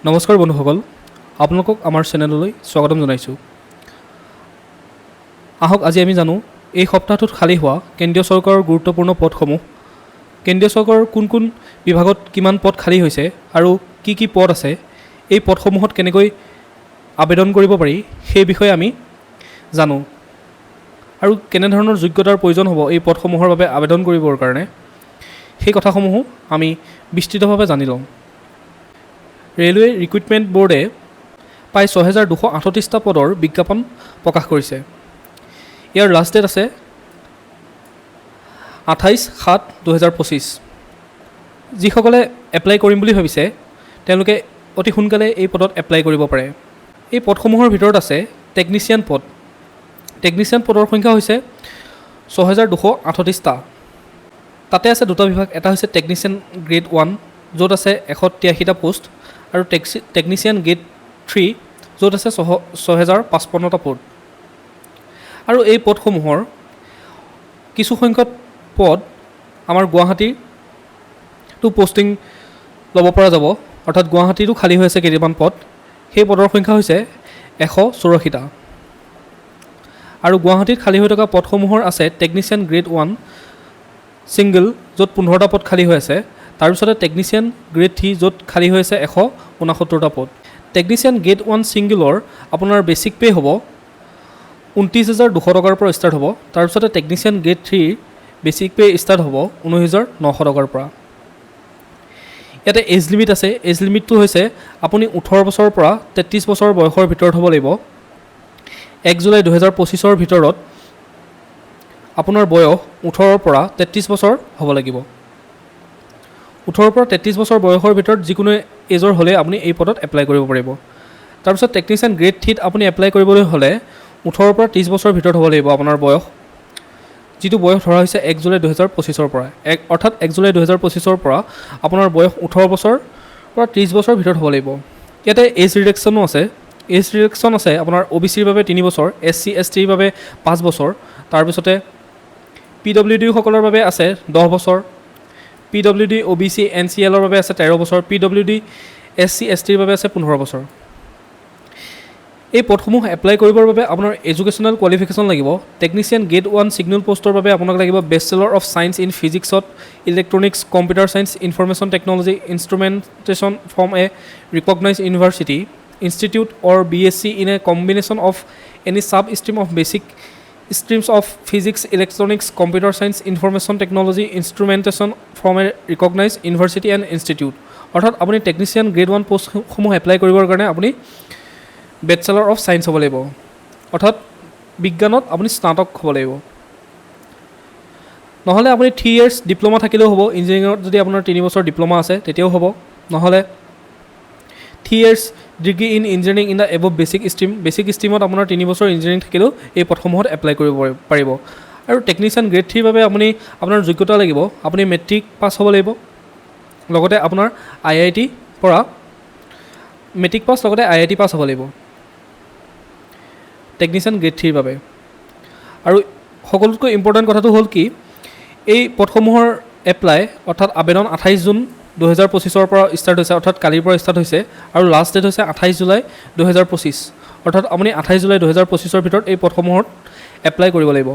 নমস্কাৰ বন্ধুসকল, আপোনালোকক আমাৰ চেনেললৈ স্বাগতম জনাইছোঁ। আহক আজি আমি জানো এই সপ্তাহটোত খালী হোৱা কেন্দ্ৰীয় চৰকাৰৰ গুৰুত্বপূৰ্ণ পদসমূহ, কেন্দ্ৰীয় চৰকাৰৰ কোন কোন বিভাগত কিমান পদ খালী হৈছে আৰু কি কি পদ আছে, এই পদসমূহত কেনেকৈ আবেদন কৰিব পাৰি সেই বিষয়ে আমি জানো আৰু কেনেধৰণৰ যোগ্যতাৰ প্ৰয়োজন হ'ব এই পদসমূহৰ বাবে আবেদন কৰিবৰ কাৰণে, সেই কথাসমূহো আমি বিস্তৃতভাৱে জানি লওঁ। ৰেলৱে ৰিক্ৰুটমেণ্ট বোৰ্ডে প্ৰায় ৬,২৩৮টা পদৰ বিজ্ঞাপন প্ৰকাশ কৰিছে। ইয়াৰ লাষ্ট ডেট আছে ২৮/৭/২০২৫। যিসকলে এপ্লাই কৰিম বুলি ভাবিছে তেওঁলোকে অতি সোনকালে এই পদত এপ্লাই কৰিব পাৰে। এই পদসমূহৰ ভিতৰত আছে টেকনিচিয়ান পদ। টেকনিচিয়ান পদৰ সংখ্যা হৈছে ৬,২৩৮টা। তাতে আছে দুটা বিভাগ, এটা হৈছে টেকনিচিয়ান গ্ৰেড 1 য'ত আছে ১৮৩টা পোষ্ট আৰু টেকনিচিয়ান গ্ৰেড 3 য'ত আছে ৬,০৫৫টা পদ। আৰু এই পদসমূহৰ কিছু সংখ্যক পদ আমাৰ গুৱাহাটীতো পষ্টিং ল'ব পৰা যাব, অৰ্থাৎ গুৱাহাটীতো খালী হৈ আছে কেইটামান পদ। সেই পদৰ সংখ্যা হৈছে ১৮৪টা। আৰু গুৱাহাটীত খালী হৈ থকা পদসমূহৰ আছে টেকনিচিয়ান গ্ৰেড 1 ছিংগল য'ত 15টা পদ খালী হৈ আছে, তাৰপিছতে টেকনিচিয়ান গ্ৰেড 3 য'ত খালী হৈ আছে ১৬৯টা পদ। টেকনিচিয়ান গ্ৰেড 1 ছিংগলৰ আপোনাৰ বেচিক পে' হ'ব ২৯,২০০ টকাৰ পৰা ষ্টাৰ্ট হ'ব। তাৰপিছতে technician grade 3 basic pay' start হ'ব ১৯,৯০০ টকাৰ পৰা। ইয়াতে এজ লিমিট আছে। এজ লিমিটটো হৈছে আপুনি ১৮ বছৰৰ পৰা ৩৩ বছৰ বয়সৰ ভিতৰত হ'ব লাগিব। ১ জুলাই ২০২৫ৰ ভিতৰত আপোনাৰ বয়স ১৮ৰ পৰা ৩৩ বছৰ হ'ব লাগিব। ১৮ৰ পৰা ৩৩ বছৰ বয়সৰ ভিতৰত যিকোনো এজৰ হ'লে আপুনি এই পদত এপ্লাই কৰিব পাৰিব। তাৰপিছত টেকনিচিয়ান গ্ৰেড 3ত আপুনি এপ্লাই কৰিবলৈ হ'লে ১৮ৰ পৰা ৩০ বছৰৰ ভিতৰত হ'ব লাগিব আপোনাৰ বয়স, যিটো বয়স ধৰা হৈছে ১ জুলাই ২০২৫ৰ পৰা। অৰ্থাৎ ১ জুলাই ২০২৫ৰ পৰা আপোনাৰ বয়স ১৮ বছৰ পৰা ৩০ বছৰৰ ভিতৰত হ'ব লাগিব। ইয়াতে এজ ৰিডাকশ্যনো আছে। এজ ৰিডাকশ্যন আছে আপোনাৰ OBCৰ বাবে 3 বছৰ, SC STৰ বাবে 5 বছৰ, তাৰপিছতে PWDসকলৰ বাবে আছে 10 বছৰ, PWD OBC NCLৰ বাবে আছে 13 বছৰ, PWD SC STৰ বাবে আছে 15 বছৰ। এই পদসমূহ এপ্লাই কৰিবৰ বাবে আপোনাৰ এডুকেশ্যনেল কোৱালিফিকেশ্যন লাগিব। টেকনিচিয়ান গ্ৰেড 1 ছিগনেল পষ্টৰ বাবে আপোনাক লাগিব বেচেলৰ অফ ছায়েন্স ইন ফিজিক্সত, electronics, computer science, information technology, instrumentation from a recognised university, institute or BSc in a combination of any sub stream of basic streams of physics, electronics, computer science, information technology, instrumentation from a recognized university and institute। অৰ্থাৎ আপুনি technician grade 1 পষ্টসমূহ apply কৰিবৰ কাৰণে আপুনি bachelor of science হ'ব লাগিব, অৰ্থাৎ বিজ্ঞানত আপুনি স্নাতক হ'ব লাগিব। নহ'লে আপুনি 3 years ডিপ্ল'মা থাকিলেও হ'ব। ইঞ্জিনিয়াৰিঙত যদি আপোনাৰ 3 বছৰ ডিপ্ল'মা আছে তেতিয়াও হ'ব। নহ'লে 3 years degree in engineering in the above basic stream. Basic ষ্ট্ৰীমত আপোনাৰ 3 বছৰ ইঞ্জিনিয়াৰিং থাকিলেও এই পদসমূহত এপ্লাই কৰিব পাৰিব। আৰু টেকনিচিয়ান গ্ৰেড 3ৰ বাবে আপোনাৰ যোগ্যতা লাগিব, আপুনি মেট্ৰিক পাছ হ'ব লাগিব, লগতে আপোনাৰ IIT পৰা মেট্ৰিক পাছ লগতে IIT পাছ হ'ব লাগিব টেকনিচিয়ান গ্ৰেড 3ৰ বাবে। আৰু সকলোতকৈ ইম্পৰ্টেণ্ট কথাটো হ'ল কি, এই পদসমূহৰ এপ্লাই অৰ্থাৎ আবেদন 28 জুন 2025ৰ পৰা ষ্টাৰ্ট হৈছে, অৰ্থাৎ কালিৰ পৰা ষ্টাৰ্ট হৈছে, আৰু লাষ্ট ডেট হৈছে 28 জুলাই 2025। অৰ্থাৎ আপুনি 28 জুলাই 2025ৰ ভিতৰত এই পদসমূহত এপ্লাই কৰিব লাগিব।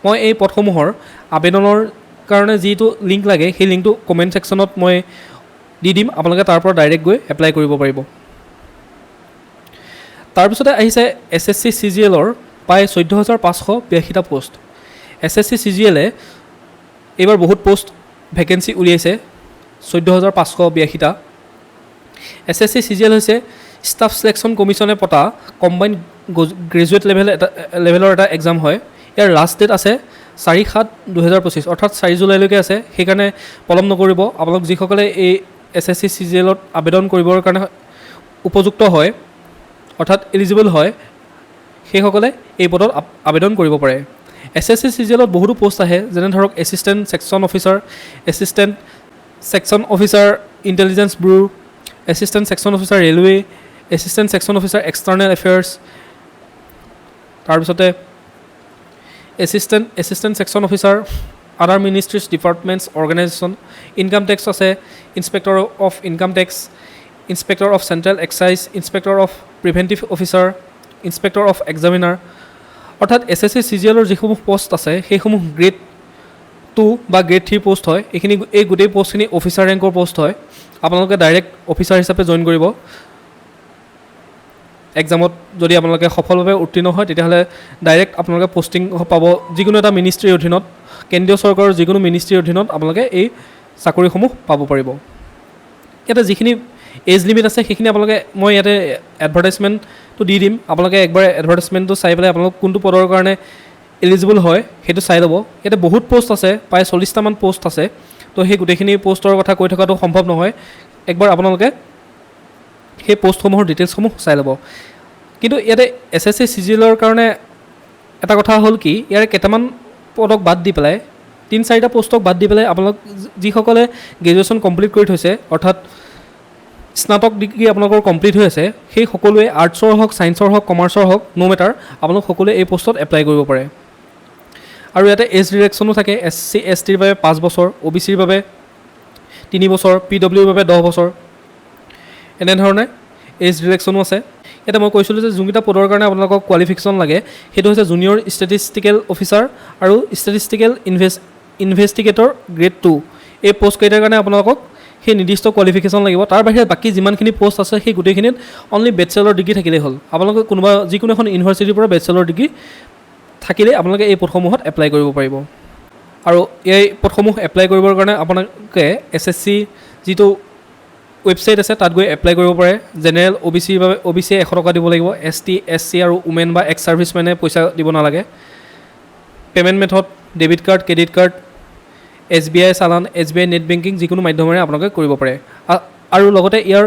মই এই পদসমূহৰ আবেদনৰ কাৰণে যিটো লিংক লাগে সেই লিংকটো কমেণ্ট ছেকশ্যনত মই দি দিম, আপোনালোকে তাৰ পৰা ডাইৰেক্ট গৈ এপ্লাই কৰিব পাৰিব। তাৰপিছতে আহিছে SSC CGLৰ প্ৰায় 14,582টা পোষ্ট। SSC CGLে এইবাৰ বহুত পোষ্ট ভেকেঞ্চি উলিয়াইছে, 14,582টা। SSC CGL হৈছে ষ্টাফ ছিলেকশ্যন কমিশ্যনে পতা কম্বাইণ্ড গ্ৰেজুৱেট লেভেলৰ এটা এক্সাম হয়। ইয়াৰ লাষ্ট ডেট আছে 4/7/2025, অৰ্থাৎ 4 জুলাইলৈকে আছে। সেইকাৰণে পলম নকৰিব। আপোনালোক যিসকলে এই SSC CGLত আবেদন কৰিবৰ কাৰণে উপযুক্ত হয়, অৰ্থাৎ এলিজিবল হয়, সেইসকলে এই পদত আবেদন কৰিব পাৰে। SSC CGLত বহুতো পোষ্ট আহে, যেনে ধৰক assistant section officer, assistant section officer intelligence bureau, assistant section officer railway, assistant section officer external affairs, তাৰপিছতে assistant section officer other ministries departments organisation income tax আছে inspector of income tax inspector of central excise inspector of preventive officer inspector of examiner অৰ্থাৎ SSC CGLৰ যিসমূহ post আছে সেইসমূহ grade 2 বা grade 3 post হয় এই গোটেই পষ্টখিনি অফিচাৰ ৰেংকৰ পষ্ট হয় আপোনালোকে ডাইৰেক্ট অফিচাৰ হিচাপে জইন কৰিব এক্সামত যদি আপোনালোকে সফলভাৱে উত্তীৰ্ণ হয় তেতিয়াহ'লে ডাইৰেক্ট আপোনালোকে পষ্টিং পাব যিকোনো এটা মিনিষ্ট্ৰীৰ অধীনত কেন্দ্ৰীয় চৰকাৰৰ যিকোনো মিনিষ্ট্ৰীৰ অধীনত আপোনালোকে এই চাকৰিসমূহ পাব পাৰিব ইয়াতে যিখিনি এজ লিমিট আছে সেইখিনি আপোনালোকে মই ইয়াতে এডভাৰটাইজমেণ্টটো দি দিম আপোনালোকে একবাৰ এডভাৰটাইজমেণ্টটো চাই পেলাই আপোনালোক কোনটো পদৰ কাৰণে এলিজিবল হয় সেইটো চাই ল'ব ইয়াতে বহুত পষ্ট আছে প্ৰায় 40টামান পষ্ট আছে তো সেই গোটেইখিনি পষ্টৰ কথা কৈ থকাটো সম্ভৱ নহয় একবাৰ আপোনালোকে সেই পষ্টসমূহৰ ডিটেইলছসমূহ চাই ল'ব কিন্তু ইয়াতে SSC CGLৰ কাৰণে এটা কথা হ'ল কি ইয়াৰে কেইটামান পদক বাদ দি পেলাই 3-4টা পষ্টক বাদ দি পেলাই আপোনালোক যিসকলে গ্ৰেজুৱেশ্যন কমপ্লিট কৰি থৈছে অৰ্থাৎ স্নাতক ডিগ্ৰী আপোনালোকৰ কমপ্লিট হৈ আছে সেই সকলোৱে আৰ্টছৰ হওক ছায়েন্সৰ হওক কমাৰ্চৰ হওক নো মেটাৰ আপোনালোক সকলোৱে এই পষ্টত এপ্লাই কৰিব পাৰে আৰু ইয়াতে এজ ৰিলেক্সনো থাকে SC STৰ বাবে 5 বছৰ OBCৰ বাবে 3 বছৰ PWৰ বাবে 10 বছৰ এনেধৰণে এজ ৰিলেক্সনো আছে এটা মই কৈছিলোঁ যে যোনকেইটা পদৰ কাৰণে আপোনালোকক কোৱালিফিকেশ্যন লাগে সেইটো হৈছে জুনিয়ৰ ষ্টেটিষ্টিকেল অফিচাৰ আৰু ষ্টেটিষ্টিকেল ইনভেষ্টিগেটৰ গ্ৰেড 2 এই পষ্টকেইটাৰ কাৰণে আপোনালোকক সেই নিৰ্দিষ্ট কোৱালিফিকেশ্যন লাগিব তাৰ বাহিৰে বাকী যিমানখিনি পষ্ট আছে সেই গোটেইখিনিত অনলি বেচেলৰ ডিগ্ৰী থাকিলেই হ'ল আপোনালোকে যিকোনো এখন ইউনিভাৰ্চিটিৰ পৰা বেচেলৰ ডিগ্ৰী থাকিলে আপোনালোকে এই পদসমূহত এপ্লাই কৰিব পাৰিব আৰু এই পদসমূহ এপ্লাই কৰিবৰ কাৰণে আপোনালোকে SSC যিটো ৱেবছাইট আছে তাত গৈ এপ্লাই কৰিব পাৰে জেনেৰেল OBCৰ বাবে OBC 100 টকা দিব লাগিব ST SC আৰু উমেন বা এক্স ছাৰ্ভিচমেনে পইচা দিব নালাগে payment method debit card credit card SBI চালান SBI নেট বেংকিং যিকোনো মাধ্যমেৰে আপোনালোকে কৰিব পাৰে আৰু লগতে ইয়াৰ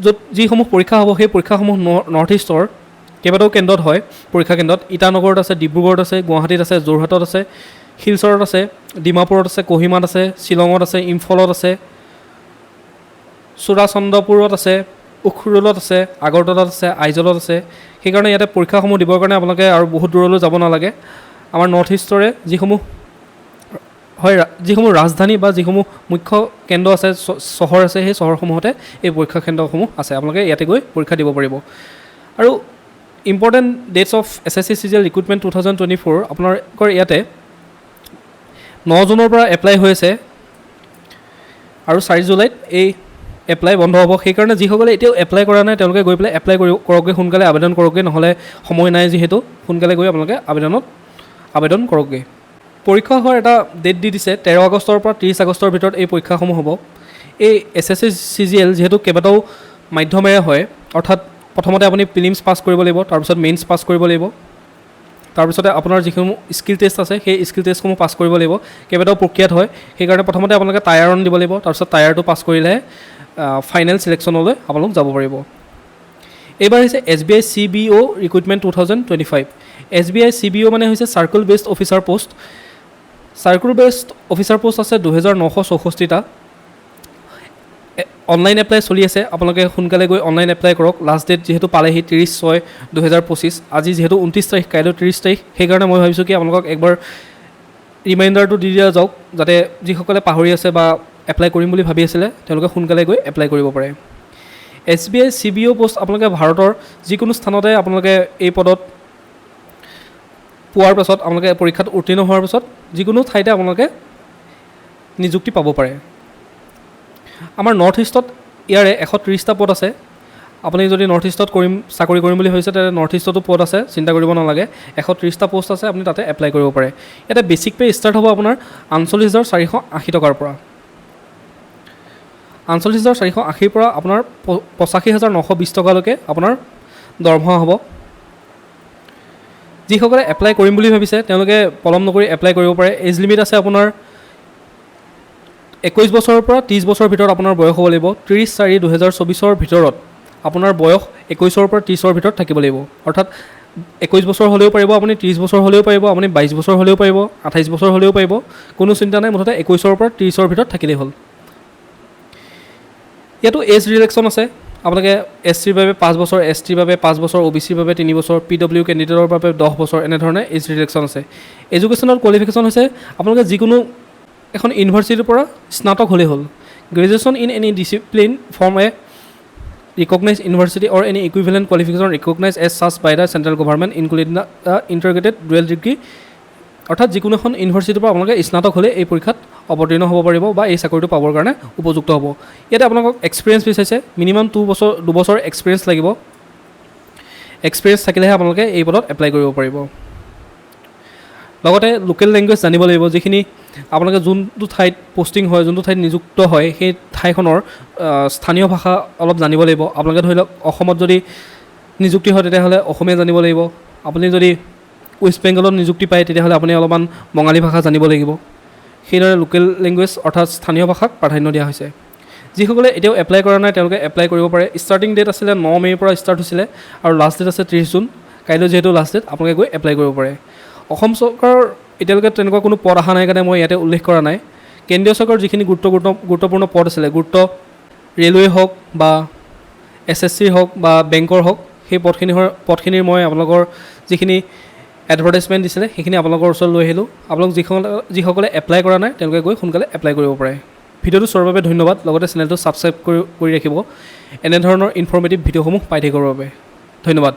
য'ত যিসমূহ পৰীক্ষা হ'ব সেই পৰীক্ষাসমূহ নৰ্থ ইষ্টৰ কেইবাটাও কেন্দ্ৰত হয় পৰীক্ষা কেন্দ্ৰত ইটানগৰত আছে ডিব্ৰুগড়ত আছে গুৱাহাটীত আছে যোৰহাটত আছে শিলচৰত আছে ডিমাপুৰত আছে কোহিমাত আছে শ্বিলঙত আছে ইম্ফলত আছে চুৰাচন্দ্ৰপুৰত আছে উখৰুলত আছে আগৰতলাত আছে আইজলত আছে সেইকাৰণে ইয়াতে পৰীক্ষাসমূহ দিবৰ কাৰণে আপোনালোকে আৰু বহুত দূৰলৈ যাব নালাগে আমাৰ নৰ্থ ইষ্টৰে যিসমূহ ৰাজধানী বা যিসমূহ মুখ্য কেন্দ্ৰ আছে চহৰ আছে সেই চহৰসমূহতে এই পৰীক্ষা কেন্দ্ৰসমূহ আছে আপোনালোকে ইয়াতে গৈ পৰীক্ষা দিব পাৰিব আৰু important that's of SSC CGL recruitment 2024 আপোনালোকৰ ইয়াতে 9 জুনৰ পৰা এপ্লাই হৈ আছে আৰু 4 জুলাইত এই এপ্লাই বন্ধ হ'ব সেইকাৰণে যিসকলে এতিয়াও এপ্লাই কৰা নাই তেওঁলোকে গৈ পেলাই এপ্লাই কৰকগৈ সোনকালে আবেদন কৰকগৈ নহ'লে সময় নাই যিহেতু সোনকালে গৈ আপোনালোকে আবেদন কৰকগৈ পৰীক্ষা হোৱাৰ এটা ডেট দি দিছে 13 আগষ্টৰ পৰা 30 আগষ্টৰ ভিতৰত এই পৰীক্ষাসমূহ হ'ব এই SSC CGL যিহেতু কেইবাটাও মাধ্যমেৰে হয় অৰ্থাৎ প্ৰথমতে আপুনি প্ৰিলিমছ পাছ কৰিব লাগিব তাৰপিছত মেইনছ পাছ কৰিব লাগিব তাৰপিছতে আপোনাৰ যিসমূহ স্কিল টেষ্ট আছে সেই স্কিল টেষ্টসমূহ পাছ কৰিব লাগিব কেইবাটাও প্ৰক্ৰিয়াত হয় সেইকাৰণে প্ৰথমতে আপোনালোকে টায়াৰ 1 দিব লাগিব তাৰপিছত টায়াৰ 2 পাছ কৰিলেহে ফাইনেল চিলেকশ্যনলৈ আপোনালোক যাব পাৰিব এইবাৰ হৈছে SBI CBO recruitment 2025 SBI CBO মানে হৈছে circle based officer post circle based officer post আছে 2964টা অনলাইন এপ্লাই চলি আছে আপোনালোকে সোনকালে গৈ অনলাইন এপ্লাই কৰক লাষ্ট ডেট যিহেতু পালেহি 30/6/2025 আজি যিহেতু 29 তাৰিখ কাইলৈ 30 তাৰিখ সেইকাৰণে মই ভাবিছোঁ কি আপোনালোকক একবাৰ ৰিমাইণ্ডাৰটো দি দিয়া যাওক যাতে যিসকলে পাহৰি আছে বা এপ্লাই কৰিম বুলি ভাবি আছিলে তেওঁলোকে সোনকালে গৈ এপ্লাই কৰিব পাৰে SBI CBO পোষ্ট আপোনালোকে ভাৰতৰ যিকোনো স্থানতে আপোনালোকে এই পদত পোৱাৰ পাছত আপোনালোকে পৰীক্ষাত উত্তীৰ্ণ হোৱাৰ পাছত যিকোনো ঠাইতে আপোনালোকে নিযুক্তি পাব পাৰে আমাৰ নৰ্থ ইষ্টত ইয়াৰে 130টা পদ আছে আপুনি যদি নৰ্থ ইষ্টত চাকৰি কৰিম বুলি ভাবিছে তেন্তে নৰ্থ ইষ্টতো পদ আছে চিন্তা কৰিব নালাগে 130টা পোষ্ট আছে আপুনি তাতে এপ্লাই কৰিব পাৰে ইয়াতে বেচিক পে ষ্টাৰ্ট হ'ব আপোনাৰ 39,480 টকাৰ পৰা 39,480 পৰা আপোনাৰ 85,920 টকালৈকে আপোনাৰ দৰমহা হ'ব যিসকলে এপ্লাই কৰিম বুলি ভাবিছে তেওঁলোকে পলম নকৰি এপ্লাই কৰিব পাৰে এজ লিমিট আছে আপোনাৰ 21 বছৰৰ পৰা 30 বছৰৰ ভিতৰত আপোনাৰ বয়স হ'ব লাগিব 30/4/2024 ভিতৰত আপোনাৰ বয়স 21ৰ পৰা 30ৰ ভিতৰত থাকিব লাগিব অৰ্থাৎ 21 বছৰ হ'লেও পাৰিব আপুনি 30 বছৰ হ'লেও পাৰিব আপুনি 22 বছৰ হ'লেও পাৰিব 28 বছৰ হ'লেও পাৰিব কোনো চিন্তা নাই মুঠতে 21ৰ পৰা 30ৰ ভিতৰত থাকিলেই হ'ল ইয়াতো এজ ৰিলেক্সন আছে আপোনালোকে এছ টিৰ বাবে 5 বছৰ, এছ টিৰ বাবে 5 বছৰ, অ' বি চিৰ বাবে 3 বছৰ, পি ডব্লিউ কেণ্ডিডেটৰ বাবে 10 বছৰ, এনেধৰণে এজ ৰিলেকশ্যন আছে। এডুকেশ্যনৰ কোৱালিফিকেশ্যন হৈছে আপোনালোকে যিকোনো এখন ইউনিভাৰ্চিটিৰ পৰা স্নাতক হ'লেই হ'ল। Graduation in any discipline from A recognized university or any equivalent qualification recognized as such by the central government including the integrated dual degree অৰ্থাৎ যিকোনো এখন ইউনিভাৰ্চিটিৰ পৰা আপোনালোকে স্নাতক হ'লে এই পৰীক্ষাত অৱতীৰ্ণ হ'ব পাৰিব বা এই চাকৰিটো পাবৰ কাৰণে উপযুক্ত হ'ব। ইয়াতে আপোনালোকক এক্সপিৰিয়েঞ্চ বিচাৰিছে, মিনিমাম 2 বছৰ এক্সপিৰিয়েঞ্চ লাগিব। এক্সপিৰিয়েঞ্চ থাকিলেহে আপোনালোকে এই পদত এপ্লাই কৰিব পাৰিব। লগতে লোকেল লেংগুৱেজ জানিব লাগিব, যিখিনি আপোনালোকে যোনটো ঠাইত পষ্টিং হয়, যোনটো ঠাইত নিযুক্ত হয়, সেই ঠাইখনৰ স্থানীয় ভাষা অলপ জানিব লাগিব। আপোনালোকে ধৰি লওক অসমত যদি নিযুক্তি হয় তেতিয়াহ'লে অসমীয়া জানিব লাগিব। আপুনি যদি ৱেষ্ট বেংগলত নিযুক্তি পায় তেতিয়াহ'লে আপুনি অলপমান বঙালী ভাষা জানিব লাগিব। সেইদৰে লোকেল লেংগুৱেজ অৰ্থাৎ স্থানীয় ভাষাক প্ৰাধান্য দিয়া হৈছে। যিসকলে এতিয়াও এপ্লাই কৰা নাই তেওঁলোকে এপ্লাই কৰিব পাৰে। ষ্টাৰ্টিং ডেট আছিলে 9 মে'ৰ পৰা ষ্টাৰ্ট হৈছিলে আৰু লাষ্ট ডেট আছে 30 জুন। কাইলৈ যিহেতু লাষ্ট ডেট, আপোনালোকে গৈ এপ্লাই কৰিব পাৰে। অসম চৰকাৰৰ এতিয়ালৈকে তেনেকুৱা কোনো পদ অহা নাই কাৰণে মই ইয়াতে উল্লেখ কৰা নাই। কেন্দ্ৰীয় চৰকাৰৰ যিখিনি গুৰুত্বপূৰ্ণ পদ আছিলে, ৰেলৱে হওক বা SSC হওক বা বেংকৰ হওক, সেই পদখিনিৰ মই আপোনালোকৰ যিখিনি এডভাৰটাইজমেণ্ট দিছিলে সেইখিনি আপোনালোকৰ ওচৰত লৈ আহিলোঁ। আপোনালোক যিসকলে এপ্লাই কৰা নাই তেওঁলোকে গৈ সোনকালে এপ্লাই কৰিব পাৰে। ভিডিঅ'টো চোৱাৰ বাবে ধন্যবাদ। লগতে চেনেলটো ছাবস্ক্ৰাইব কৰি ৰাখিব এনেধৰণৰ ইনফৰ্মেটিভ ভিডিঅ'সমূহ পাই থাকিবৰ বাবে। ধন্যবাদ।